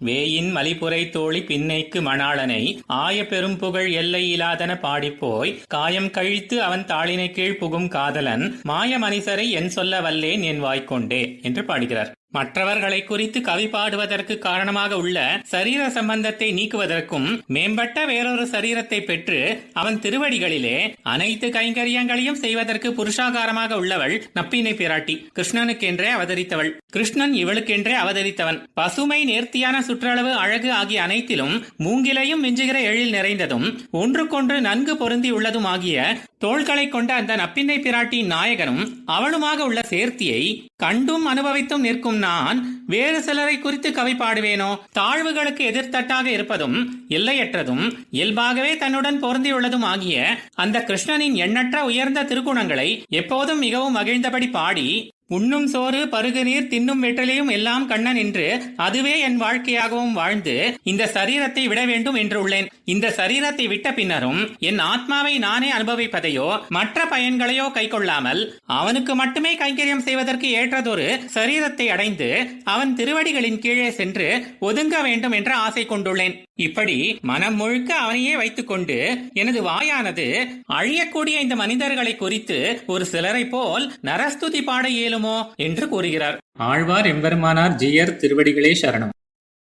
வேயின் மலிபுரை தோழி பின்னைக்கு மணாளனை ஆய பெரும்புகழ் எல்லை இலாதன பாடிப்போய் காயம் கழித்து அவன் தாளினை கீழ் புகும் காதலன் மாய மனிதரை என் சொல்ல வல்லேன் என் வாய்க்கொண்டே என்று பாடுகிறார். மற்றவர்களை குறித்து கவி பாடுவதற்கு காரணமாக உள்ள சரீர சம்பந்தத்தை நீக்குவதற்கும் மேம்பட்ட வேறொரு சரீரத்தை பெற்று அவன் திருவடிகளிலே அனைத்து கைங்கரியங்களையும் செய்வதற்கு புருஷாகாரமாக உள்ளவள் நப்பினை பிராட்டி. கிருஷ்ணனுக்கென்றே அவதரித்தவள். கிருஷ்ணன் இவளுக்கென்றே அவதரித்தவன். பசுமை, நேர்த்தியான சுற்றளவு, அழகு ஆகிய அனைத்திலும் மூங்கிலையும் மிஞ்சுகிற எழில் நிறைந்ததும் ஒன்றுக்கொன்று நன்கு பொருந்தி உள்ளதும் ஆகிய தோள்களை கொண்ட அந்த நப்பினை பிராட்டியின் நாயகனும் அவளுமாக உள்ள சேர்த்தியை கண்டும் அனுபவித்தும் நிற்கும் நான் வேறு சிலரை குறித்து கவி பாடுவேனோ? தாழ்வுகளுக்கு எதிர்த்தட்டாக இருப்பதும் எல்லையற்றதும் இயல்பாகவே தன்னுடன் பொருந்தியுள்ளதும் ஆகிய அந்த கிருஷ்ணனின் எண்ணற்ற உயர்ந்த திருக்குணங்களை எப்போதும் மிகவும் மகிழ்ந்தபடி பாடி உண்ணும் சோறு, பருகு நீர், தின்னும் வெற்றிலையும் எல்லாம் கண்ணன் என்று அதுவே என் வாழ்க்கையாகவும் வாழ்ந்து இந்த சரீரத்தை விட வேண்டும் என்று உள்ளேன். இந்த சரீரத்தை விட்ட பின்னரும் என் ஆத்மாவை நானே அனுபவிப்பதையோ மற்ற பயன்களையோ கைக்கொள்ளாமல் அவனுக்கு மட்டுமே கைங்கரியம் செய்வதற்கு ஏற்றதொரு சரீரத்தை அடைந்து அவன் திருவடிகளின் கீழே சென்று ஒதுங்க வேண்டும் என்ற ஆசை கொண்டுள்ளேன். இப்படி மனம் முழுக்க அவனையே வைத்துக் கொண்டு எனது வாயானது அழியக்கூடிய இந்த மனிதர்களை குறித்து ஒரு சிலரை போல் நரஸ்துதி பாட இயலுமோ என்று கூறுகிறார். ஆழ்வார் எம்பெருமானார் ஜீயர் திருவடிகளே சரணம்.